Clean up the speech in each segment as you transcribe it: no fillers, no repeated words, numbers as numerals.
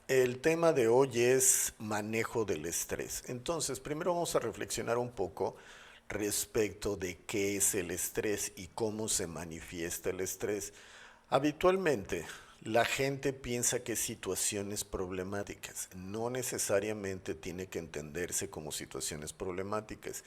El tema de hoy es manejo del estrés. Entonces, primero vamos a reflexionar un poco respecto de qué es el estrés y cómo se manifiesta el estrés. Habitualmente, la gente piensa que es situaciones problemáticas. No necesariamente tiene que entenderse como situaciones problemáticas.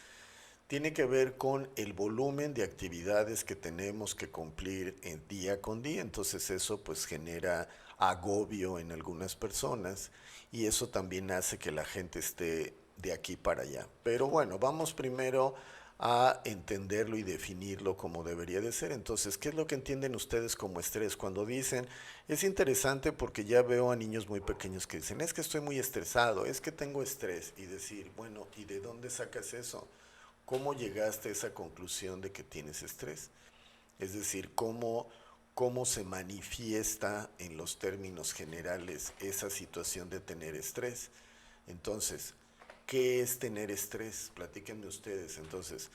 Tiene que ver con el volumen de actividades que tenemos que cumplir en día con día. Entonces eso pues genera agobio en algunas personas y eso también hace que la gente esté de aquí para allá. Pero bueno, vamos primero a entenderlo y definirlo como debería de ser. Entonces, ¿qué es lo que entienden ustedes como estrés? Cuando dicen, es interesante porque ya veo a niños muy pequeños que dicen, es que estoy muy estresado, es que tengo estrés. Y decir, bueno, ¿y de dónde sacas eso? ¿Cómo llegaste a esa conclusión de que tienes estrés? Es decir, ¿cómo se manifiesta en los términos generales esa situación de tener estrés? Entonces, ¿qué es tener estrés? Platíquenme ustedes. Entonces,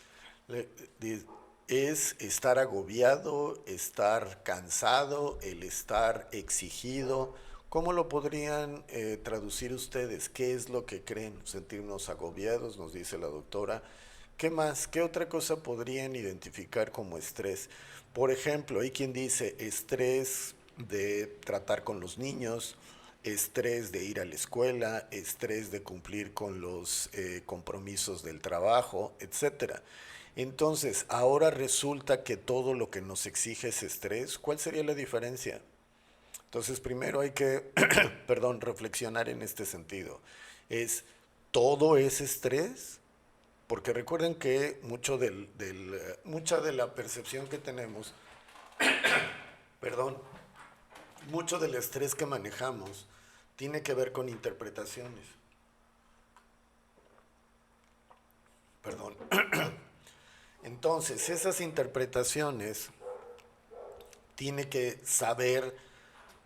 ¿es estar agobiado, estar cansado, el estar exigido? ¿Cómo lo podrían traducir ustedes? ¿Qué es lo que creen? Sentirnos agobiados, nos dice la doctora. ¿Qué más? ¿Qué otra cosa podrían identificar como estrés? Por ejemplo, hay quien dice estrés de tratar con los niños, estrés de ir a la escuela, estrés de cumplir con los compromisos del trabajo, etcétera. Entonces, ahora resulta que todo lo que nos exige es estrés. ¿Cuál sería la diferencia? Entonces, primero hay que, perdón, reflexionar en este sentido. ¿Es todo es estrés? Porque recuerden que mucha de la percepción que tenemos, perdón, mucho del estrés que manejamos tiene que ver con interpretaciones. Perdón. Entonces, esas interpretaciones tiene que saber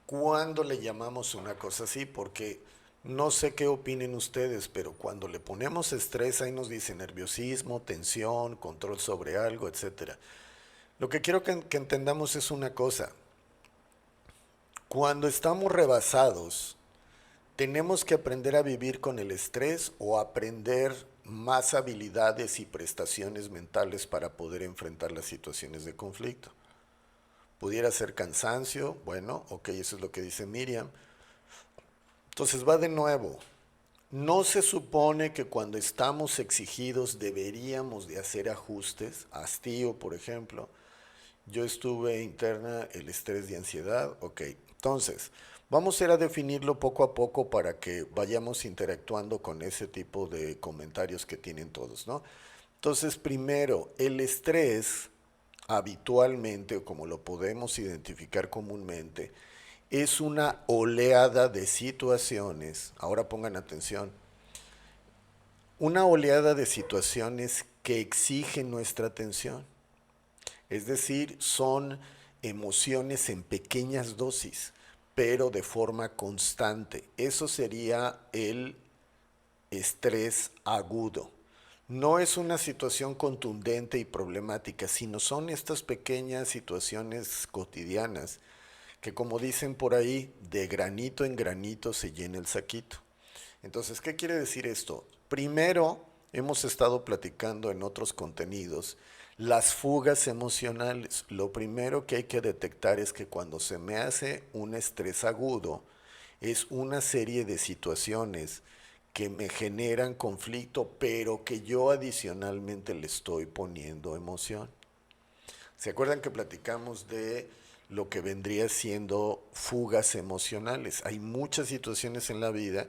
cuándo le llamamos una cosa así, porque no sé qué opinen ustedes, pero cuando le ponemos estrés ahí nos dice nerviosismo, tensión, control sobre algo, etcétera. Lo que quiero que entendamos es una cosa. Cuando estamos rebasados, tenemos que aprender a vivir con el estrés o aprender más habilidades y prestaciones mentales para poder enfrentar las situaciones de conflicto. Pudiera ser cansancio, bueno, ok, eso es lo que dice Miriam. Entonces va de nuevo. No se supone que cuando estamos exigidos deberíamos de hacer ajustes, hastío, por ejemplo. Yo estuve interna el estrés de ansiedad, ok. Entonces, vamos a ir a definirlo poco a poco para que vayamos interactuando con ese tipo de comentarios que tienen todos, ¿no? Entonces, primero, el estrés habitualmente, o como lo podemos identificar comúnmente, es una oleada de situaciones, ahora pongan atención, una oleada de situaciones que exigen nuestra atención. Es decir, son emociones en pequeñas dosis, pero de forma constante. Eso sería el estrés agudo. No es una situación contundente y problemática, sino son estas pequeñas situaciones cotidianas que, como dicen por ahí, de granito en granito se llena el saquito. Entonces, ¿qué quiere decir esto? Primero, hemos estado platicando en otros contenidos las fugas emocionales. Lo primero que hay que detectar es que cuando se me hace un estrés agudo, es una serie de situaciones que me generan conflicto, pero que yo adicionalmente le estoy poniendo emoción. ¿Se acuerdan que platicamos de lo que vendría siendo fugas emocionales? Hay muchas situaciones en la vida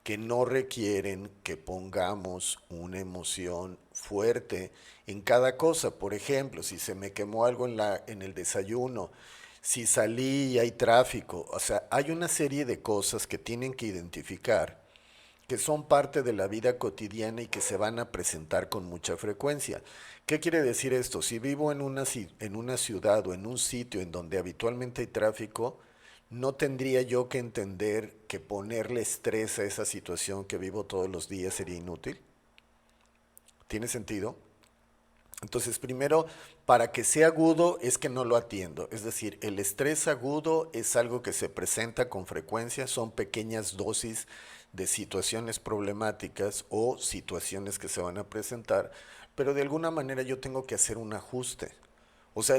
que no requieren que pongamos una emoción fuerte en cada cosa. Por ejemplo, si se me quemó algo en el desayuno, si salí y hay tráfico, o sea, hay una serie de cosas que tienen que identificar que son parte de la vida cotidiana y que se van a presentar con mucha frecuencia. ¿Qué quiere decir esto? Si vivo en una ciudad o en un sitio en donde habitualmente hay tráfico, no tendría yo que entender que ponerle estrés a esa situación que vivo todos los días sería inútil. ¿Tiene sentido? Entonces, primero, para que sea agudo es que no lo atiendo. Es decir, el estrés agudo es algo que se presenta con frecuencia, son pequeñas dosis de situaciones problemáticas o situaciones que se van a presentar, pero de alguna manera yo tengo que hacer un ajuste. O sea,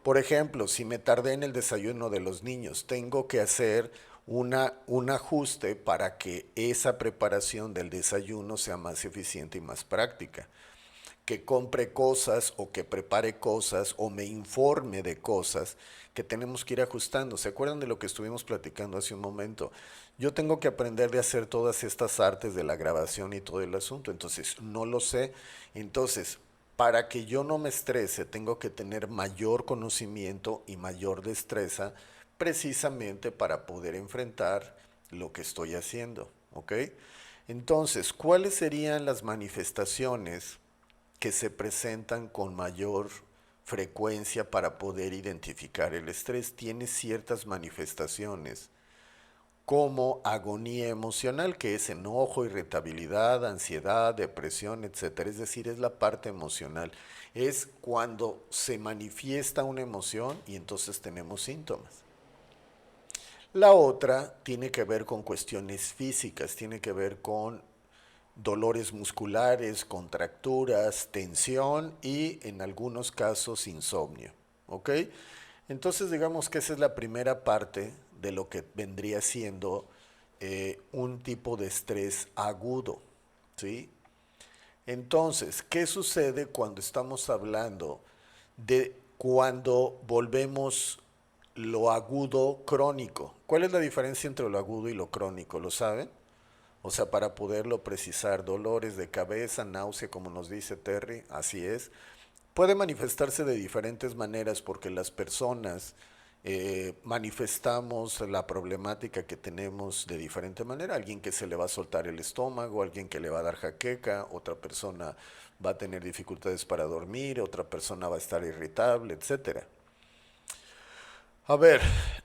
por ejemplo, si me tardé en el desayuno de los niños, tengo que hacer un ajuste para que esa preparación del desayuno sea más eficiente y más práctica, que compre cosas o que prepare cosas o me informe de cosas que tenemos que ir ajustando. ¿Se acuerdan de lo que estuvimos platicando hace un momento? Yo tengo que aprender de hacer todas estas artes de la grabación y todo el asunto, entonces no lo sé. Entonces, para que yo no me estrese, tengo que tener mayor conocimiento y mayor destreza precisamente para poder enfrentar lo que estoy haciendo, ¿ok? Entonces, ¿cuáles serían las manifestaciones que se presentan con mayor frecuencia para poder identificar el estrés? Tiene ciertas manifestaciones como agonía emocional, que es enojo, irritabilidad, ansiedad, depresión, etcétera. Es decir, es la parte emocional. Es cuando se manifiesta una emoción y entonces tenemos síntomas. La otra tiene que ver con cuestiones físicas, tiene que ver con dolores musculares, contracturas, tensión y en algunos casos insomnio. ¿Ok? Entonces digamos que esa es la primera parte de lo que vendría siendo un tipo de estrés agudo. ¿Sí? Entonces, ¿qué sucede cuando estamos hablando de cuando volvemos lo agudo crónico? ¿Cuál es la diferencia entre lo agudo y lo crónico? ¿Lo saben? O sea, para poderlo precisar, dolores de cabeza, náusea, como nos dice Terry, así es. Puede manifestarse de diferentes maneras porque las personas manifestamos la problemática que tenemos de diferente manera. Alguien que se le va a soltar el estómago, alguien que le va a dar jaqueca, otra persona va a tener dificultades para dormir, otra persona va a estar irritable, etcétera. A ver,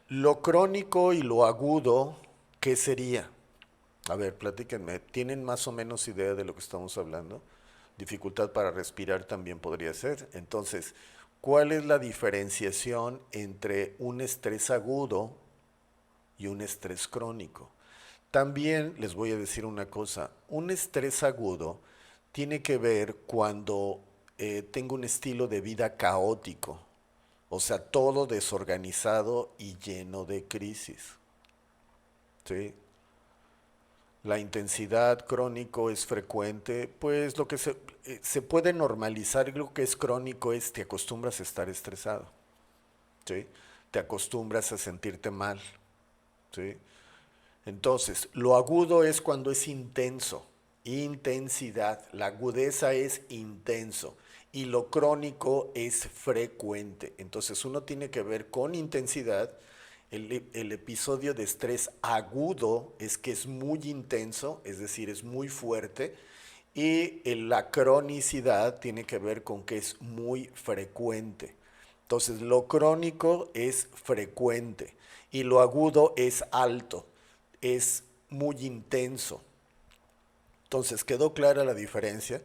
lo crónico y lo agudo, ¿qué sería? A ver, platíquenme, ¿tienen más o menos idea de lo que estamos hablando? Dificultad para respirar también podría ser. Entonces, ¿cuál es la diferenciación entre un estrés agudo y un estrés crónico? También les voy a decir una cosa, un estrés agudo tiene que ver cuando tengo un estilo de vida caótico, o sea, todo desorganizado y lleno de crisis. ¿Sí? La intensidad crónico es frecuente, pues lo que se puede normalizar, lo que es crónico es te acostumbras a estar estresado, ¿sí? Te acostumbras a sentirte mal, ¿sí? Entonces, lo agudo es cuando es intenso, intensidad, la agudeza es intenso y lo crónico es frecuente. Entonces, uno tiene que ver con intensidad. El episodio de estrés agudo es que es muy intenso, es decir, es muy fuerte, y la cronicidad tiene que ver con que es muy frecuente. Entonces, lo crónico es frecuente y lo agudo es alto, es muy intenso. Entonces, ¿quedó clara la diferencia?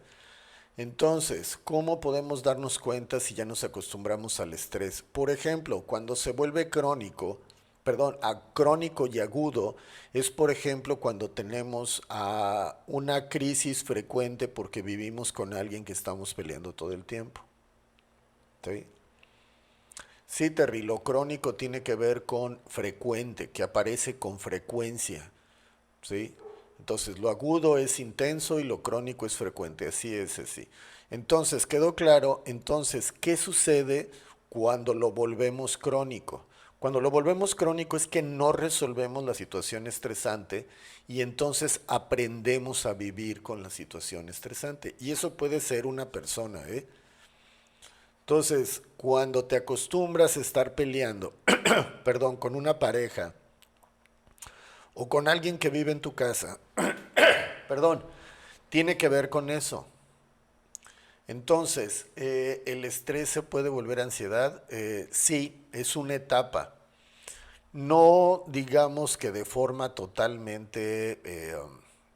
Entonces, ¿cómo podemos darnos cuenta si ya nos acostumbramos al estrés? Por ejemplo, cuando se vuelve crónico, perdón, a crónico y agudo, es por ejemplo cuando tenemos una crisis frecuente porque vivimos con alguien que estamos peleando todo el tiempo. ¿Sí? Sí, Terry, lo crónico tiene que ver con frecuente, que aparece con frecuencia. ¿Sí? Entonces, lo agudo es intenso y lo crónico es frecuente, así es así. Entonces, quedó claro, entonces, ¿qué sucede cuando lo volvemos crónico? Cuando lo volvemos crónico es que no resolvemos la situación estresante y entonces aprendemos a vivir con la situación estresante. Y eso puede ser una persona, ¿eh? Entonces, cuando te acostumbras a estar peleando, perdón, con una pareja o con alguien que vive en tu casa, perdón, tiene que ver con eso. Entonces, ¿el estrés se puede volver ansiedad? Sí, es una etapa. No digamos que de forma totalmente,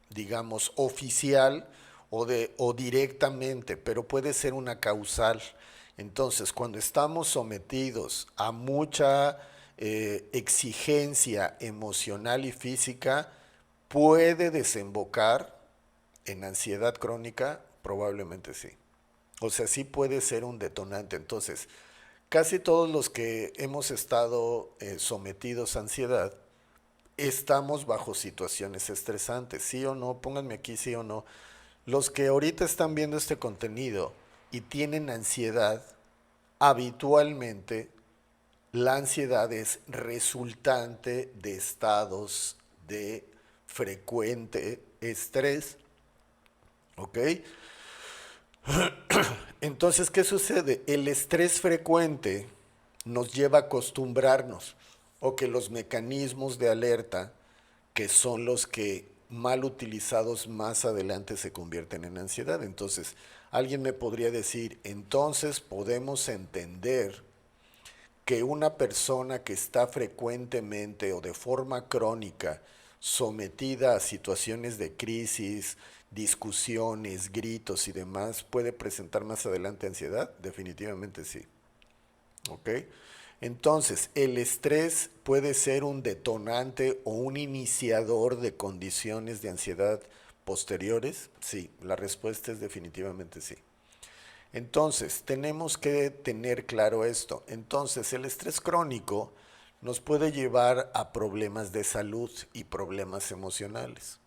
digamos, oficial o directamente, pero puede ser una causal. Entonces, cuando estamos sometidos a mucha exigencia emocional y física, puede desembocar en ansiedad crónica, probablemente sí. O sea, sí puede ser un detonante. Entonces, casi todos los que hemos estado sometidos a ansiedad, estamos bajo situaciones estresantes, sí o no, pónganme aquí sí o no. Los que ahorita están viendo este contenido y tienen ansiedad, habitualmente la ansiedad es resultante de estados de frecuente estrés, ¿ok? Entonces, ¿qué sucede? El estrés frecuente nos lleva a acostumbrarnos o que los mecanismos de alerta, que son los que mal utilizados más adelante se convierten en ansiedad. Entonces, alguien me podría decir, entonces podemos entender que una persona que está frecuentemente o de forma crónica sometida a situaciones de crisis, discusiones, gritos y demás, puede presentar más adelante ansiedad? Definitivamente sí. ¿Ok? Entonces, ¿el estrés puede ser un detonante o un iniciador de condiciones de ansiedad posteriores? Sí, la respuesta es definitivamente sí. Entonces, tenemos que tener claro esto. Entonces, el estrés crónico nos puede llevar a problemas de salud y problemas emocionales.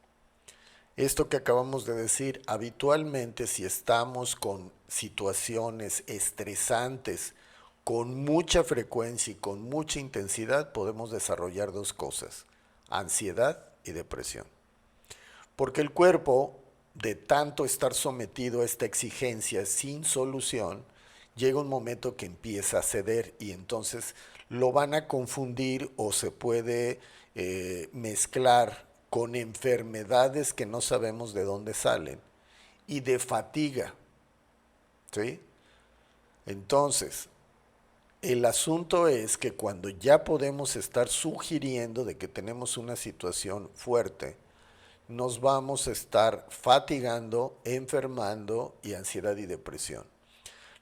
Esto que acabamos de decir, habitualmente si estamos con situaciones estresantes con mucha frecuencia y con mucha intensidad, podemos desarrollar dos cosas, ansiedad y depresión. Porque el cuerpo, de tanto estar sometido a esta exigencia sin solución, llega un momento que empieza a ceder y entonces lo van a confundir o se puede mezclar con enfermedades que no sabemos de dónde salen y de fatiga, ¿sí? Entonces, el asunto es que cuando ya podemos estar sugiriendo de que tenemos una situación fuerte, nos vamos a estar fatigando, enfermando y ansiedad y depresión.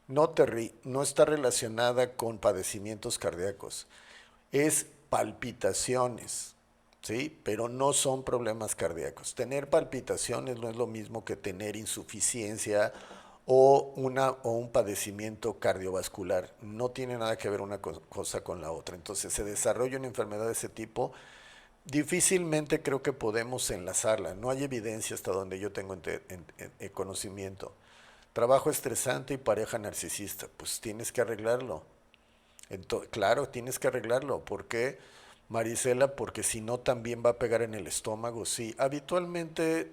No está relacionada con padecimientos cardíacos, es palpitaciones, ¿sí? Pero no son problemas cardíacos. Tener palpitaciones no es lo mismo que tener insuficiencia o un padecimiento cardiovascular. No tiene nada que ver una cosa con la otra. Entonces se desarrolla una enfermedad de ese tipo. Difícilmente creo que podemos enlazarla. No hay evidencia hasta donde yo tengo conocimiento. Trabajo estresante y pareja narcisista. Pues tienes que arreglarlo. Claro, tienes que arreglarlo. ¿Por qué, Marisela? Porque si no también va a pegar en el estómago. Sí, habitualmente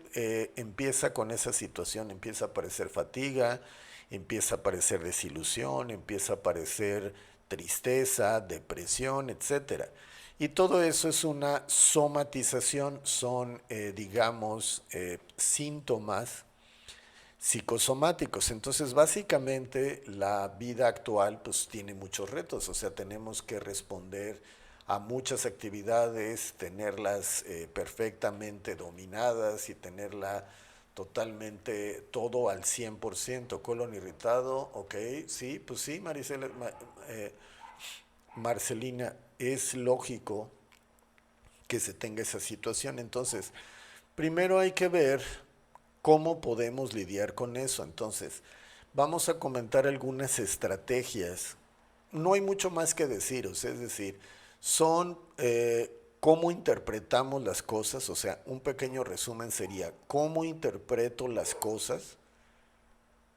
empieza con esa situación. Empieza a aparecer fatiga, empieza a aparecer desilusión, empieza a aparecer tristeza, depresión, etcétera. Y todo eso es una somatización, son, digamos, síntomas psicosomáticos. Entonces, básicamente, la vida actual pues tiene muchos retos, o sea, tenemos que responder a muchas actividades, tenerlas perfectamente dominadas y tenerla totalmente todo al 100%. Colon irritado, ok, sí, pues sí, Maricela, Marcelina, es lógico que se tenga esa situación. Entonces, primero hay que ver cómo podemos lidiar con eso. Entonces, vamos a comentar algunas estrategias. No hay mucho más que decir, o sea, es decir, son cómo interpretamos las cosas, o sea, un pequeño resumen sería cómo interpreto las cosas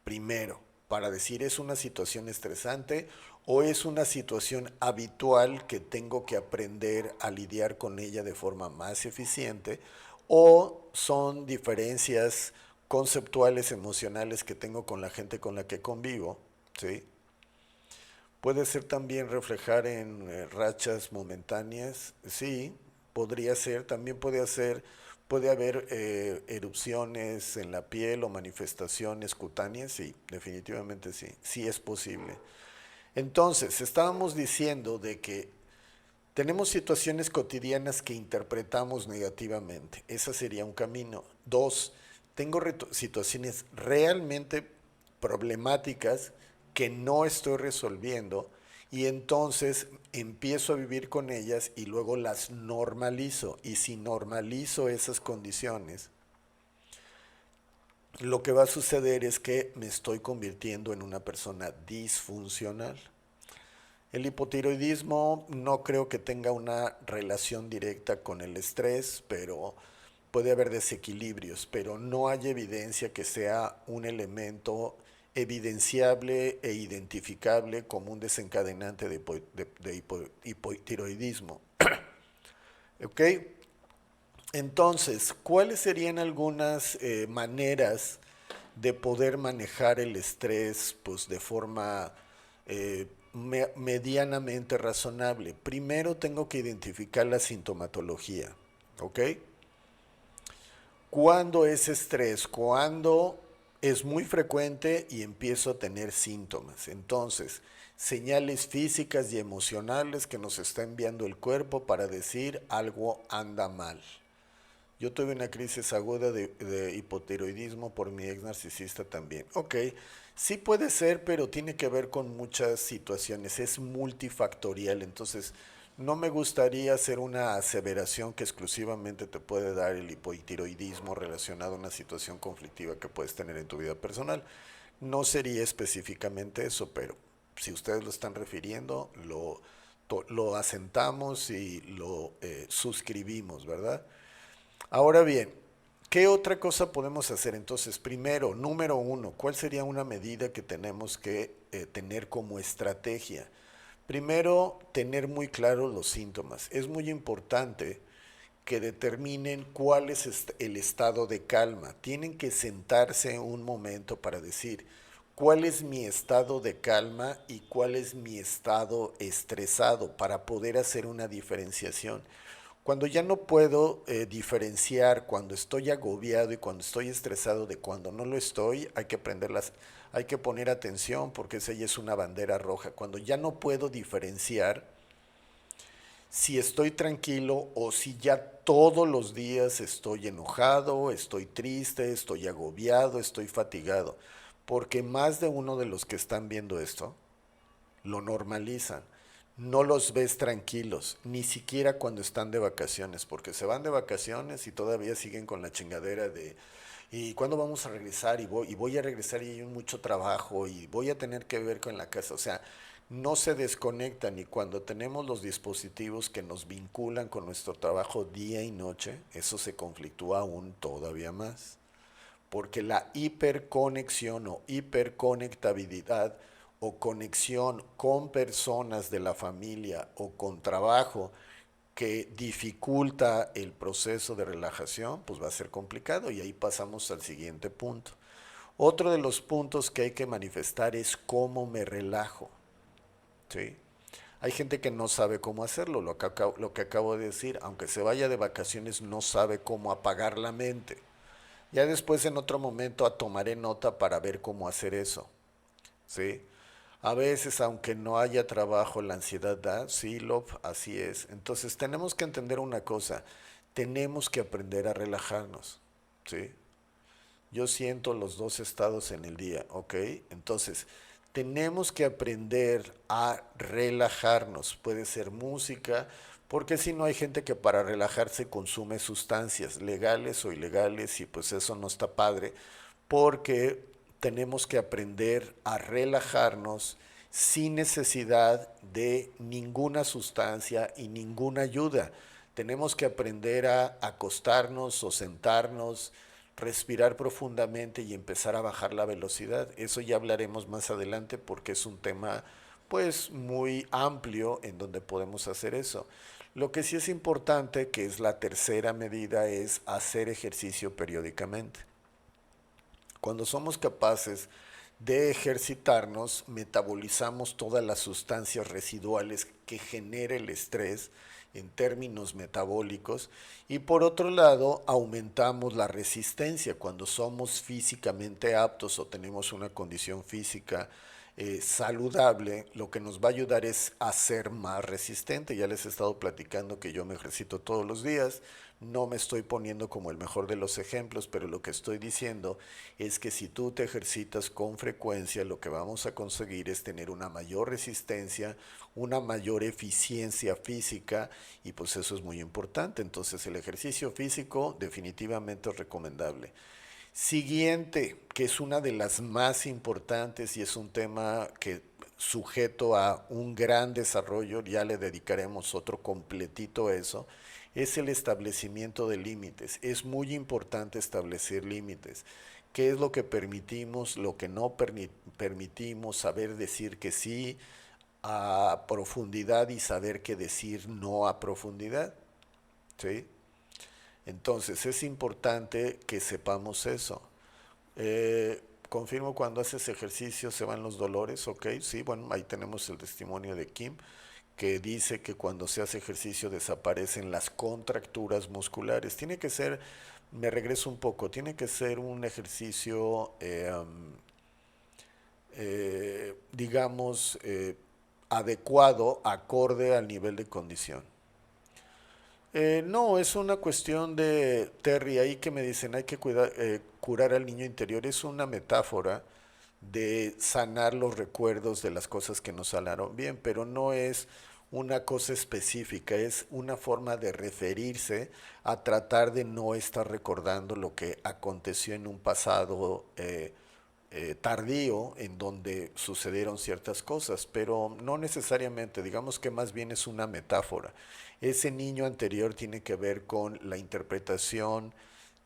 primero, para decir es una situación estresante o es una situación habitual que tengo que aprender a lidiar con ella de forma más eficiente, o son diferencias conceptuales, emocionales que tengo con la gente con la que convivo, ¿sí? Puede ser también reflejar en rachas momentáneas, sí, podría ser, también puede haber erupciones en la piel o manifestaciones cutáneas, sí, definitivamente sí, sí es posible. Entonces, estábamos diciendo de que tenemos situaciones cotidianas que interpretamos negativamente, ese sería un camino. Dos, tengo situaciones realmente problemáticas que no estoy resolviendo y entonces empiezo a vivir con ellas y luego las normalizo. Y si normalizo esas condiciones, lo que va a suceder es que me estoy convirtiendo en una persona disfuncional. El hipotiroidismo no creo que tenga una relación directa con el estrés, pero puede haber desequilibrios, pero no hay evidencia que sea un elemento evidenciable e identificable como un desencadenante de hipotiroidismo. ¿Ok? Entonces, ¿cuáles serían algunas maneras de poder manejar el estrés pues, de forma medianamente razonable? Primero tengo que identificar la sintomatología. ¿Ok? ¿Cuándo es estrés? Cuando es muy frecuente y empiezo a tener síntomas. Entonces, señales físicas y emocionales que nos está enviando el cuerpo para decir algo anda mal. Yo tuve una crisis aguda de hipotiroidismo por mi ex narcisista también. Ok, sí puede ser, pero tiene que ver con muchas situaciones. Es multifactorial, entonces no me gustaría hacer una aseveración que exclusivamente te puede dar el hipotiroidismo relacionado a una situación conflictiva que puedes tener en tu vida personal. No sería específicamente eso, pero si ustedes lo están refiriendo, lo asentamos y lo suscribimos, ¿verdad? Ahora bien, ¿qué otra cosa podemos hacer? Entonces, primero, número uno, ¿cuál sería una medida que tenemos que tener como estrategia? Primero, tener muy claros los síntomas. Es muy importante que determinen cuál es el estado de calma. Tienen que sentarse un momento para decir cuál es mi estado de calma y cuál es mi estado estresado para poder hacer una diferenciación. Cuando ya no puedo diferenciar cuando estoy agobiado y cuando estoy estresado de cuando no lo estoy, hay que poner atención porque esa ya es una bandera roja. Cuando ya no puedo diferenciar si estoy tranquilo o si ya todos los días estoy enojado, estoy triste, estoy agobiado, estoy fatigado. Porque más de uno de los que están viendo esto lo normalizan. No los ves tranquilos, ni siquiera cuando están de vacaciones, porque se van de vacaciones y todavía siguen con la chingadera de ¿y cuándo vamos a regresar? Y voy a regresar y hay mucho trabajo y voy a tener que ver con la casa. O sea, no se desconectan y cuando tenemos los dispositivos que nos vinculan con nuestro trabajo día y noche, eso se conflictúa aún todavía más. Porque la hiperconexión o hiperconectabilidad o conexión con personas de la familia o con trabajo que dificulta el proceso de relajación, pues va a ser complicado y ahí pasamos al siguiente punto. Otro de los puntos que hay que manifestar es cómo me relajo. ¿Sí? Hay gente que no sabe cómo hacerlo, lo que acabo de decir, aunque se vaya de vacaciones no sabe cómo apagar la mente. Ya después en otro momento tomaré nota para ver cómo hacer eso. ¿Sí? A veces, aunque no haya trabajo, la ansiedad da, sí, Love, así es. Entonces tenemos que entender una cosa, tenemos que aprender a relajarnos, ¿sí? Yo siento los dos estados en el día, ¿ok? Entonces, tenemos que aprender a relajarnos. Puede ser música, porque si no hay gente que para relajarse consume sustancias legales o ilegales y pues eso no está padre, porque tenemos que aprender a relajarnos sin necesidad de ninguna sustancia y ninguna ayuda. Tenemos que aprender a acostarnos o sentarnos, respirar profundamente y empezar a bajar la velocidad. Eso ya hablaremos más adelante porque es un tema pues muy amplio en donde podemos hacer eso. Lo que sí es importante, que es la tercera medida, es hacer ejercicio periódicamente. Cuando somos capaces de ejercitarnos, metabolizamos todas las sustancias residuales que genera el estrés en términos metabólicos y por otro lado aumentamos la resistencia cuando somos físicamente aptos o tenemos una condición física saludable, lo que nos va a ayudar es a ser más resistente. Ya les he estado platicando que yo me ejercito todos los días, no me estoy poniendo como el mejor de los ejemplos, pero lo que estoy diciendo es que si tú te ejercitas con frecuencia, lo que vamos a conseguir es tener una mayor resistencia, una mayor eficiencia física, y pues eso es muy importante. Entonces el ejercicio físico definitivamente es recomendable. Siguiente, que es una de las más importantes y es un tema que sujeto a un gran desarrollo, ya le dedicaremos otro completito a eso, es el establecimiento de límites. Es muy importante establecer límites. ¿Qué es lo que permitimos, lo que no permitimos? Saber decir que sí a profundidad y saber que decir no a profundidad. ¿Sí? Entonces es importante que sepamos eso. Confirmo, cuando haces ejercicio se van los dolores, ok, sí, bueno, ahí tenemos el testimonio de Kim, que dice que cuando se hace ejercicio desaparecen las contracturas musculares. Tiene que ser, me regreso un poco, tiene que ser un ejercicio, digamos, adecuado, acorde al nivel de condición. No, es una cuestión de Terry ahí que me dicen hay que curar al niño interior. Es una metáfora de sanar los recuerdos de las cosas que nos sanaron bien, pero no es una cosa específica, es una forma de referirse a tratar de no estar recordando lo que aconteció en un pasado tardío en donde sucedieron ciertas cosas, pero no necesariamente, digamos que más bien es una metáfora. Ese niño anterior tiene que ver con la interpretación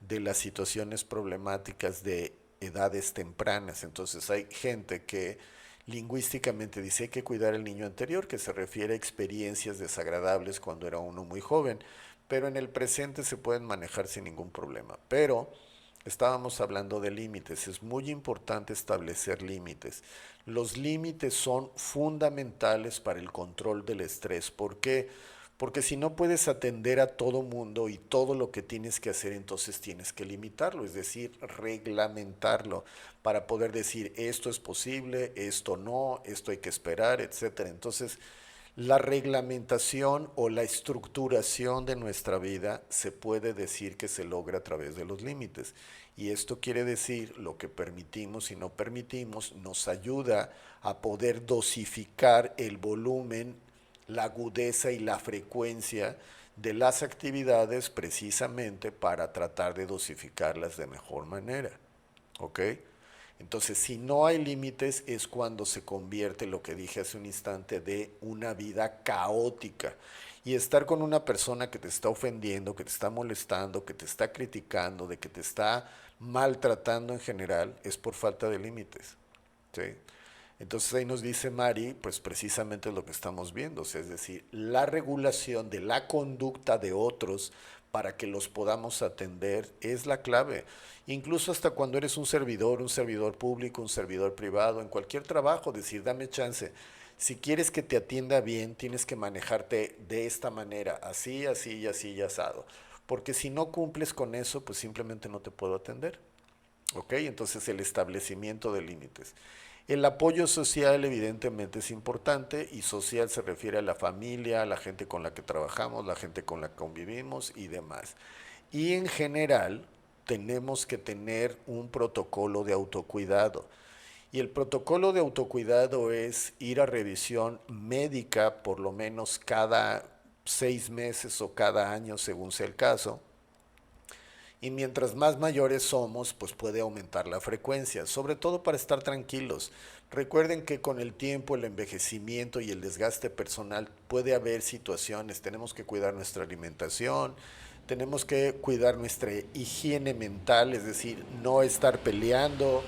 de las situaciones problemáticas de edades tempranas. Entonces hay gente que lingüísticamente dice hay que cuidar al niño anterior, que se refiere a experiencias desagradables cuando era uno muy joven, pero en el presente se pueden manejar sin ningún problema. Pero estábamos hablando de límites, es muy importante establecer límites. Los límites son fundamentales para el control del estrés. ¿Por qué? Porque si no puedes atender a todo mundo y todo lo que tienes que hacer, entonces tienes que limitarlo, es decir, reglamentarlo para poder decir esto es posible, esto no, esto hay que esperar, etcétera. Entonces, la reglamentación o la estructuración de nuestra vida se puede decir que se logra a través de los límites. Y esto quiere decir lo que permitimos y no permitimos nos ayuda a poder dosificar el volumen, la agudeza y la frecuencia de las actividades precisamente para tratar de dosificarlas de mejor manera. ¿Ok? Entonces, si no hay límites es cuando se convierte, lo que dije hace un instante, de una vida caótica. Y estar con una persona que te está ofendiendo, que te está molestando, que te está criticando, de que te está maltratando en general, es por falta de límites. ¿Sí? Entonces ahí nos dice Mari, pues precisamente lo que estamos viendo, o sea, es decir, la regulación de la conducta de otros para que los podamos atender es la clave. Incluso hasta cuando eres un servidor público, un servidor privado, en cualquier trabajo, decir, dame chance. Si quieres que te atienda bien, tienes que manejarte de esta manera, así, así y así y asado. Porque si no cumples con eso, pues simplemente no te puedo atender. ¿Ok? Entonces el establecimiento de límites. El apoyo social evidentemente es importante, y social se refiere a la familia, a la gente con la que trabajamos, la gente con la que convivimos y demás. Y en general tenemos que tener un protocolo de autocuidado. Y el protocolo de autocuidado es ir a revisión médica por lo menos cada 6 meses o cada año, según sea el caso, y mientras más mayores somos, pues puede aumentar la frecuencia, sobre todo para estar tranquilos. Recuerden que con el tiempo, el envejecimiento y el desgaste personal puede haber situaciones, tenemos que cuidar nuestra alimentación, tenemos que cuidar nuestra higiene mental, es decir, no estar peleando,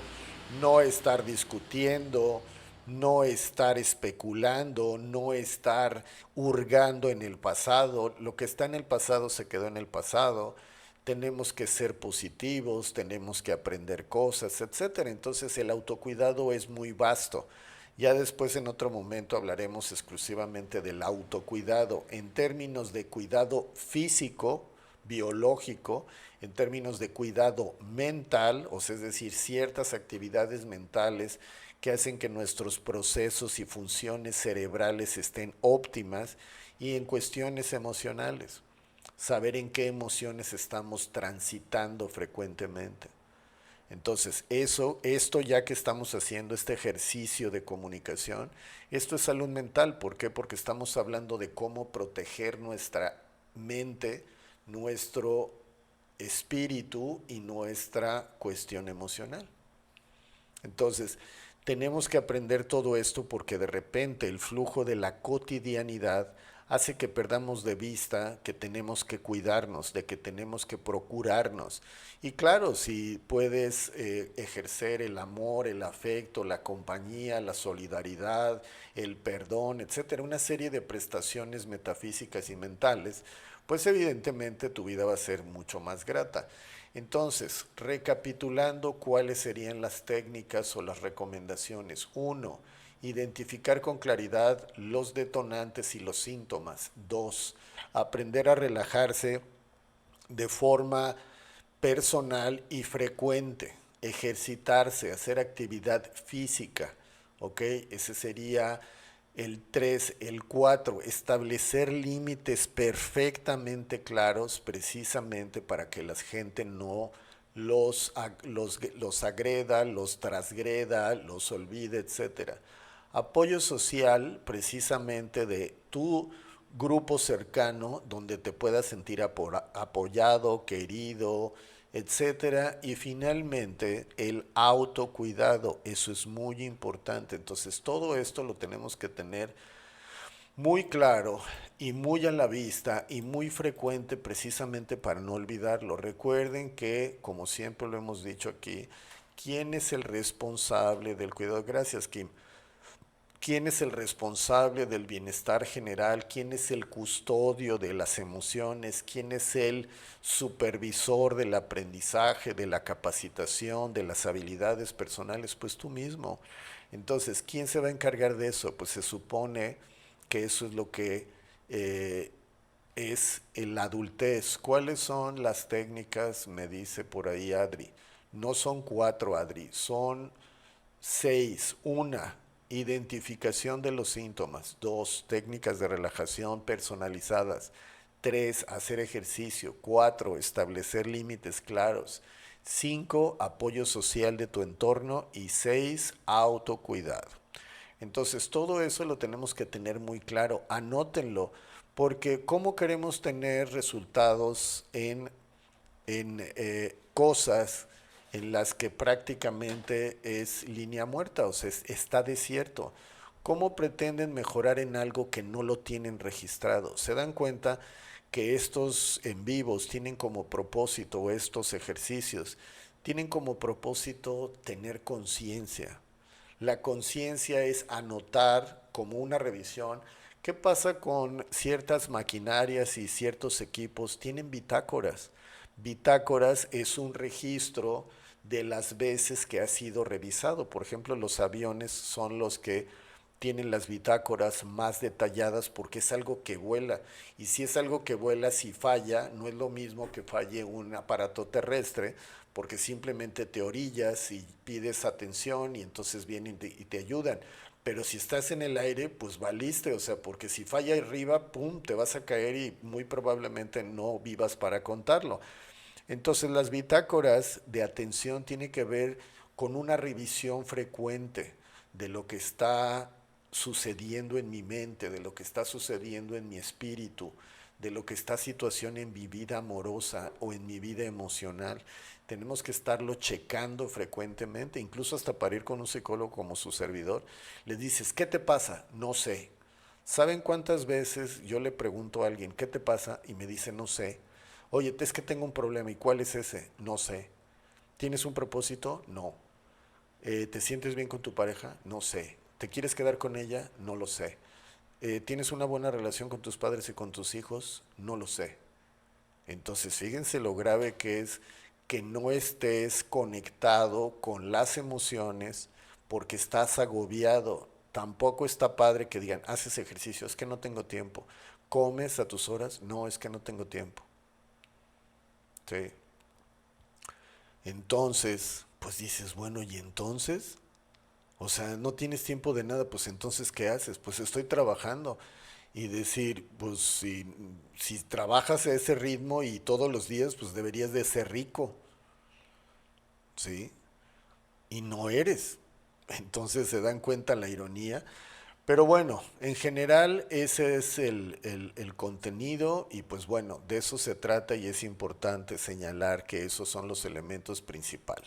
no estar discutiendo, no estar especulando, no estar hurgando en el pasado. Lo que está en el pasado se quedó en el pasado. Tenemos que ser positivos, tenemos que aprender cosas, etcétera. Entonces el autocuidado es muy vasto. Ya después en otro momento hablaremos exclusivamente del autocuidado en términos de cuidado físico, biológico, en términos de cuidado mental, o sea, es decir, ciertas actividades mentales que hacen que nuestros procesos y funciones cerebrales estén óptimas, y en cuestiones emocionales, saber en qué emociones estamos transitando frecuentemente. Entonces, esto ya que estamos haciendo este ejercicio de comunicación, esto es salud mental. ¿Por qué? Porque estamos hablando de cómo proteger nuestra mente, nuestro espíritu y nuestra cuestión emocional. Entonces, tenemos que aprender todo esto porque de repente el flujo de la cotidianidad hace que perdamos de vista que tenemos que cuidarnos, de que tenemos que procurarnos. Y claro, si puedes ejercer el amor, el afecto, la compañía, la solidaridad, el perdón, etcétera, una serie de prestaciones metafísicas y mentales, pues evidentemente tu vida va a ser mucho más grata. Entonces, recapitulando, ¿cuáles serían las técnicas o las recomendaciones? Uno, identificar con claridad los detonantes y los síntomas. Dos, aprender a relajarse de forma personal y frecuente. Ejercitarse, hacer actividad física. ¿Ok? Ese sería el 3, el 4, establecer límites perfectamente claros precisamente para que la gente no los agreda, los transgreda, los olvide, etcétera. Apoyo social precisamente de tu grupo cercano donde te puedas sentir apoyado, querido, etcétera. Y finalmente el autocuidado, eso es muy importante. Entonces todo esto lo tenemos que tener muy claro y muy a la vista y muy frecuente precisamente para no olvidarlo. Recuerden que, como siempre lo hemos dicho aquí, ¿quién es el responsable del cuidado? Gracias, Kim. ¿Quién es el responsable del bienestar general? ¿Quién es el custodio de las emociones? ¿Quién es el supervisor del aprendizaje, de la capacitación, de las habilidades personales? Pues tú mismo. Entonces, ¿quién se va a encargar de eso? Pues se supone que eso es lo que eh, es la adultez. ¿Cuáles son las técnicas? Me dice por ahí Adri. No son 4, Adri, son 6. Una, identificación de los síntomas. 2, técnicas de relajación personalizadas. 3, hacer ejercicio. 4, establecer límites claros. 5, apoyo social de tu entorno. Y 6, autocuidado. Entonces, todo eso lo tenemos que tener muy claro. Anótenlo, porque ¿cómo queremos tener resultados en cosas en las que prácticamente es línea muerta, o sea, está desierto? ¿Cómo pretenden mejorar en algo que no lo tienen registrado? ¿Se dan cuenta que estos en vivos tienen como propósito, estos ejercicios, tienen como propósito tener conciencia? La conciencia es anotar como una revisión. ¿Qué pasa con ciertas maquinarias y ciertos equipos? Tienen bitácoras. Bitácoras es un registro de las veces que ha sido revisado. Por ejemplo, los aviones son los que tienen las bitácoras más detalladas porque es algo que vuela. Y si es algo que vuela, si falla, no es lo mismo que falle un aparato terrestre, porque simplemente te orillas y pides atención y entonces vienen y te ayudan. Pero si estás en el aire, pues valiste, o sea, porque si falla arriba, pum, te vas a caer y muy probablemente no vivas para contarlo. Entonces las bitácoras de atención tienen que ver con una revisión frecuente de lo que está sucediendo en mi mente, de lo que está sucediendo en mi espíritu, de lo que está situación en mi vida amorosa o en mi vida emocional. Tenemos que estarlo checando frecuentemente, incluso hasta para ir con un psicólogo como su servidor. Le dices, ¿qué te pasa? No sé. ¿Saben cuántas veces yo le pregunto a alguien, ¿qué te pasa? Y me dice, no sé. Oye, es que tengo un problema. ¿Y cuál es ese? No sé. ¿Tienes un propósito? No. ¿Te sientes bien con tu pareja? No sé. ¿Te quieres quedar con ella? No lo sé. ¿Tienes una buena relación con tus padres y con tus hijos? No lo sé. Entonces, fíjense lo grave que es que no estés conectado con las emociones porque estás agobiado. Tampoco está padre que digan, haces ejercicio, es que no tengo tiempo. ¿Comes a tus horas? No, es que no tengo tiempo. Sí. Entonces, pues dices, bueno, ¿y entonces? O sea, no tienes tiempo de nada, pues entonces, ¿qué haces? Pues estoy trabajando. Y decir, pues si trabajas a ese ritmo y todos los días, pues deberías de ser rico, ¿sí? Y no eres. Entonces se dan cuenta la ironía. Pero bueno, en general ese es el contenido y pues bueno, de eso se trata y es importante señalar que esos son los elementos principales.